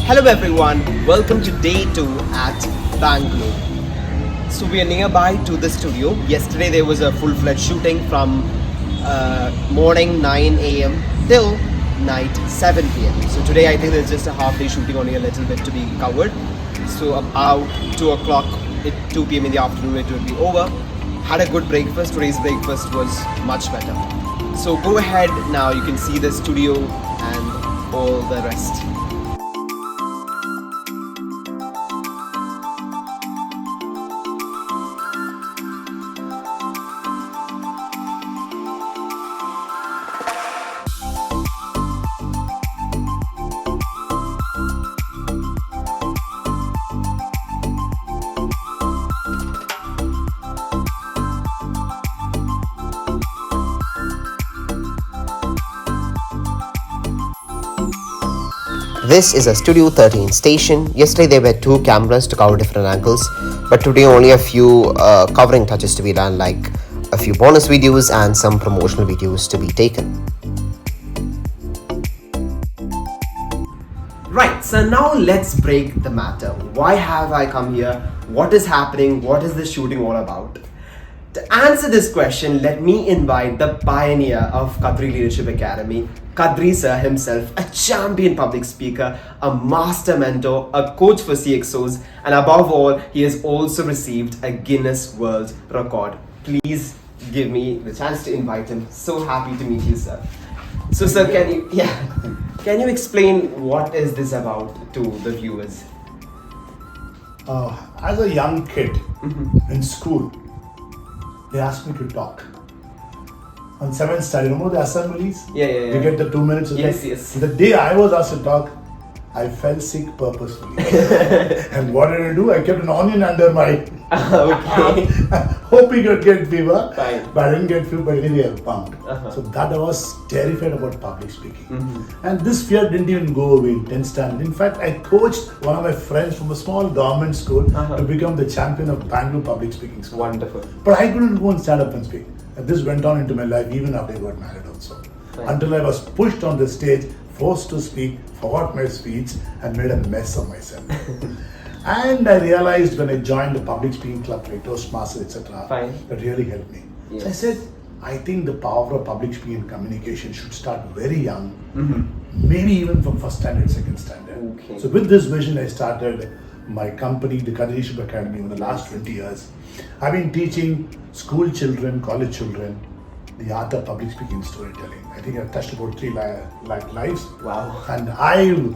Hello everyone, welcome to day 2 at Bangalore. So we are nearby to the studio. Yesterday there was a full-fledged shooting from morning 9 a.m. till night 7 p.m. So today I think there's just a half day shooting, only a little bit to be covered. So about 2 o'clock, 2 p.m. in the afternoon it will be over. Had a good breakfast. Today's breakfast was much better. So go ahead now, you can see the studio and all the rest. This is a Studio 13 station. Yesterday there were 2 cameras to cover different angles, but today only a few covering touches to be done, like a few bonus videos and some promotional videos to be taken. Right, so now let's break the matter. Why have I come here? What is happening? What is this shooting all about? To answer this question, let me invite the pioneer of Qatari Leadership Academy, Qadri sir himself, a champion public speaker, a master mentor, a coach for CXOs, and above all, he has also received a Guinness World Record. Please give me the chance to invite him. So happy to meet you, sir. So, sir, can you explain what is this about to the viewers? As a young kid in school, they asked me to talk. On 7th standard, remember the assemblies? Yeah. You get the 2 minutes. Yes. The day I was asked to talk, I fell sick purposefully. And what did I do? I kept an onion under my Okay. hoping I'd get fever. Fine. But I didn't get fever, but anyway I pumped. Uh-huh. So that I was terrified about public speaking. And this fear didn't even go away in 10th standard. In fact, I coached one of my friends from a small government school to become the champion of Bangalore public speaking school. Wonderful. But I couldn't go and stand up and speak. And this went on into my life even after I got married also. Right. Until I was pushed on the stage, forced to speak, forgot my speech and made a mess of myself. And I realized when I joined the public speaking club like Toastmasters, etc., that really helped me. Yes. So I said, I think the power of public speaking and communication should start very young, maybe even from first standard, second standard. Okay. So with this vision, I started my company, the Qatari Leadership Academy, in the last 20 years. I've been teaching school children, college children, the art of public speaking and storytelling. I think I've touched about 3 lakh lives. Wow. And I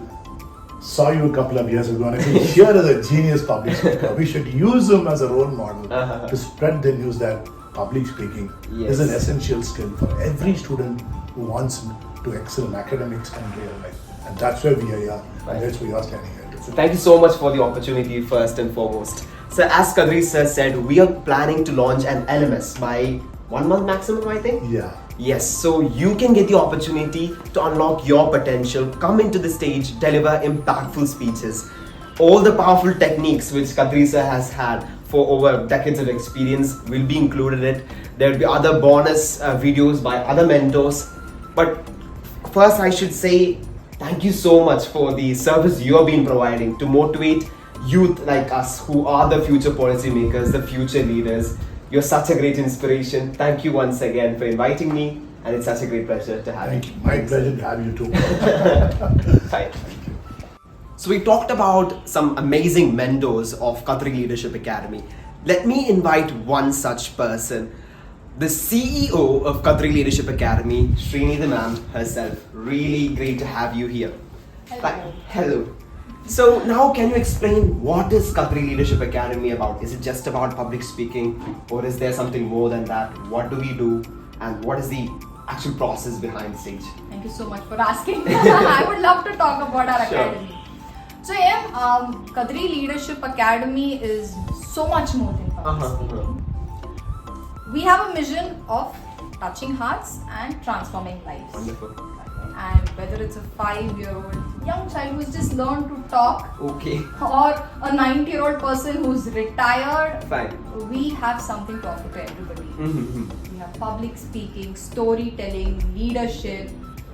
saw you a couple of years ago and I said, here is a genius public speaker. We should use him as a role model to spread the news that public speaking is an essential skill for every student who wants to excel in academics and real life. And that's where we are here. And that's where you are standing here. So thank you so much for the opportunity first and foremost. So as Qadri sir said, we are planning to launch an LMS by 1 month maximum, I think? Yeah. Yes, so you can get the opportunity to unlock your potential, come into the stage, deliver impactful speeches. All the powerful techniques which Qadri sir has had for over decades of experience will be included in it. There will be other bonus videos by other mentors. But first I should say thank you so much for the service you have been providing to motivate youth like us who are the future policymakers, the future leaders. You're such a great inspiration. Thank you once again for inviting me, and it's such a great pleasure to have you. Thank you. My pleasure to have you too. Fine. So we talked about some amazing mentors of Qatari Leadership Academy. Let me invite one such person, the CEO of Qatari Leadership Academy, Srinidhi ma'am herself. Really great to have you here. Hello. Hello. So now can you explain what is Qatari Leadership Academy about? Is it just about public speaking or is there something more than that? What do we do and what is the actual process behind stage? Thank you so much for asking. I would love to talk about our academy. So Qatari Leadership Academy is so much more than public speaking. We have a mission of touching hearts and transforming lives. Wonderful. And whether it's a 5-year-old young child who's just learned to talk, Okay. or a 90-year-old person who's retired, Fine. we have something to offer to everybody. We have public speaking, storytelling, leadership,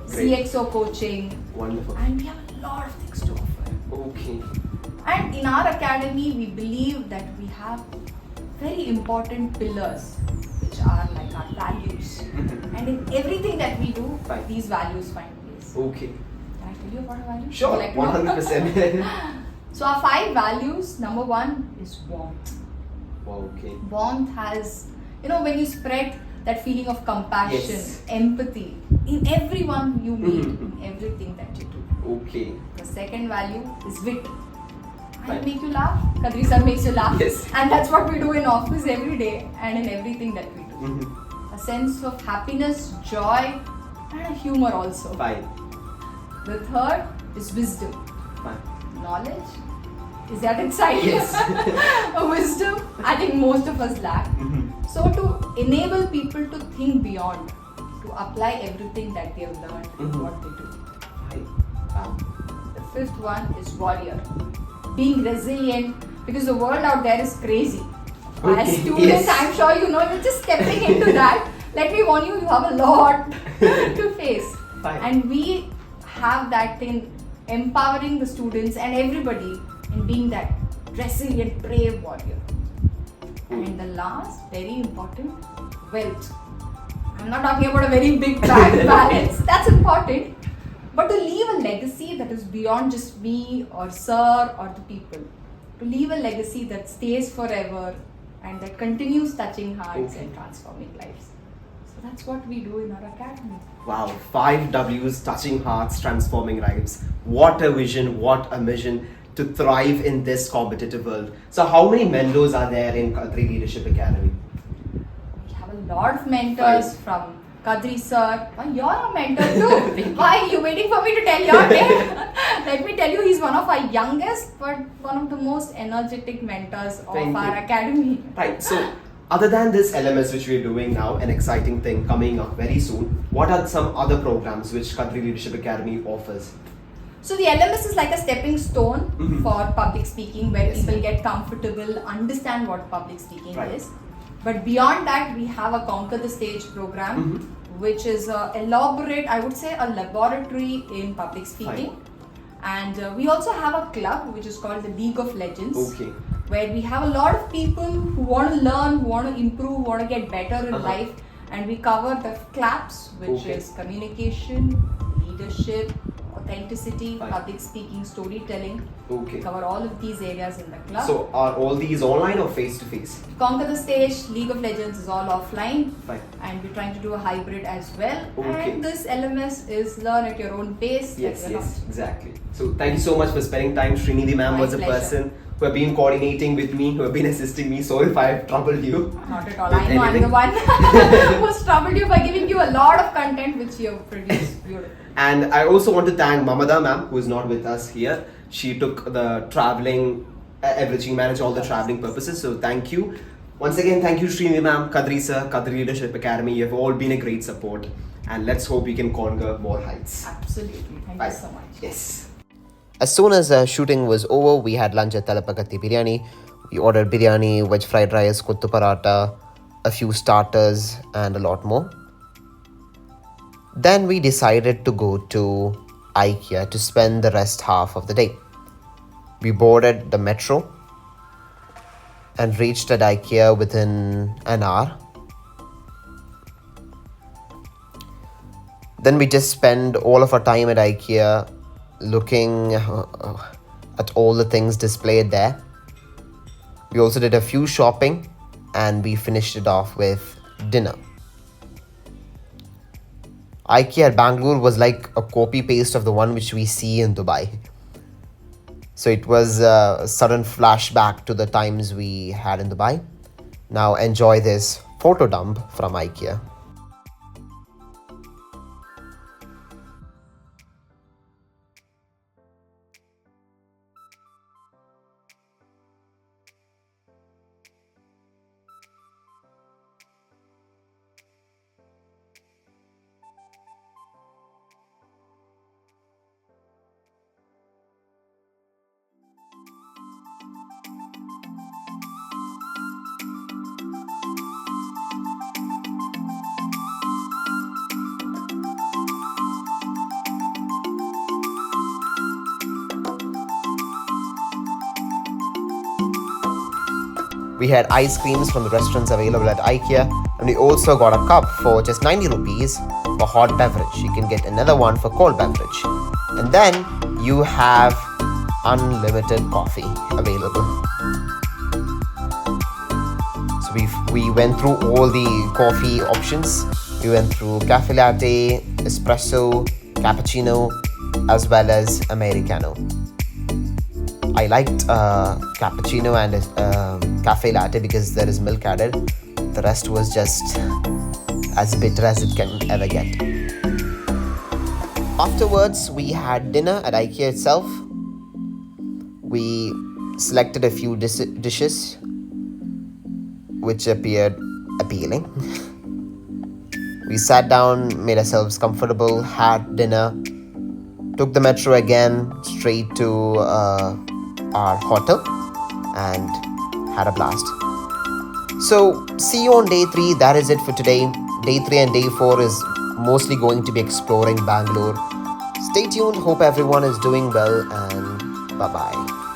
Great. CXO coaching, Wonderful. and we have a lot of things to offer. Okay. And in our academy, we believe that we have very important pillars, which are like our values. And in everything that we do, Fine. these values find place. Okay. Can I tell you about our values? Sure. Would you like to know? 100%. So our 5 values, number 1 is warmth. Okay. Warmth has, when you spread that feeling of compassion, Yes. empathy in everyone you meet, in everything that you do. Okay. The second value is wit. I Right. make you laugh, Kadri sir makes you laugh. Yes. And that's what we do in office every day and in everything that we do. A sense of happiness, joy, and a humor also. Fine. The third is wisdom. Fine. Knowledge. Is that exciting? Yes. Wisdom, I think most of us lack. So to enable people to think beyond, to apply everything that they have learned in what they do. Fine. The fifth one is warrior. Being resilient, because the world out there is crazy. As Okay, students, yes. I'm sure you know, you're just stepping into that. Let me warn you, you have a lot to face. Fine. And we have that thing, empowering the students and everybody in being that resilient, brave warrior. And the last, very important, wealth. I'm not talking about a very big bank balance, that's important. But to leave a legacy that is beyond just me or sir or the people. To leave a legacy that stays forever and that continues touching hearts and transforming lives. So that's what we do in our academy. Wow, 5 W's, touching hearts, transforming lives. What a vision, what a mission to thrive in this competitive world. So how many mentors are there in Kadri Leadership Academy? We have a lot of mentors from Kadri sir. Well, you're a mentor too. Why are you waiting for me to tell your name? Let me tell you, he's one of our youngest but one of the most energetic mentors of Thank our you. academy. Right, so other than this LMS which we're doing now, an exciting thing coming up very soon, what are some other programs which Kadri Leadership Academy offers? So the LMS is like a stepping stone for public speaking, where Yes. people get comfortable, understand what public speaking Right. is. But beyond that, we have a Conquer the Stage program, which is a elaborate, I would say, a laboratory in public speaking. And we also have a club which is called the League of Legends, Okay. where we have a lot of people who want to learn, who want to improve, who want to get better in life. And we cover the CLAPS, which Okay. is communication, leadership, authenticity, Fine. public speaking, storytelling. Okay. We cover all of these areas in the club. So are all these online or face to face? Conquer the Stage, League of Legends is all offline. Fine. And we're trying to do a hybrid as well. Okay. And this LMS is learn at your own pace. Yes, like we're yes, not- exactly. So thank you so much for spending time. Srinidhi ma'am My was a pleasure. person who have been coordinating with me, who have been assisting me. So if I have troubled you, Not at all. with I know I'm anything. the one who's troubled you by giving you a lot of content which you have produced. Beautiful. And I also want to thank Mamada ma'am, who is not with us here. She took the traveling, everything, managed all the traveling purposes. So thank you. Once again, thank you Srinidhi ma'am, Kadri sir, Kadri Leadership Academy. You have all been a great support. And let's hope we can conquer more heights. Absolutely. Thank Bye. you so much. Yes. As soon as shooting was over, we had lunch at Talapakati Biryani. We ordered biryani, veg fried rice, kuttu paratha, a few starters, and a lot more. Then we decided to go to IKEA to spend the rest half of the day. We boarded the metro and reached at IKEA within an hour. Then we just spend all of our time at IKEA looking at all the things displayed there. We also did a few shopping and we finished it off with dinner. IKEA at Bangalore was like a copy paste of the one which we see in Dubai. So it was a sudden flashback to the times we had in Dubai. Now enjoy this photo dump from IKEA. We had ice creams from the restaurants available at IKEA, and we also got a cup for just 90 rupees for hot beverage. You can get another one for cold beverage. And then you have unlimited coffee available. So we went through all the coffee options. We went through cafe latte, espresso, cappuccino, as well as americano. I liked cappuccino and cafe latte because there is milk added. The rest was just as bitter as it can ever get. Afterwards, we had dinner at IKEA itself. We selected a few dishes which appeared appealing. We sat down, made ourselves comfortable, had dinner, took the metro again straight to our hotel and had a blast. So see you on day 3. That is it for today. Day 3 and day 4 is mostly going to be exploring Bangalore. Stay tuned. Hope everyone is doing well, and bye bye.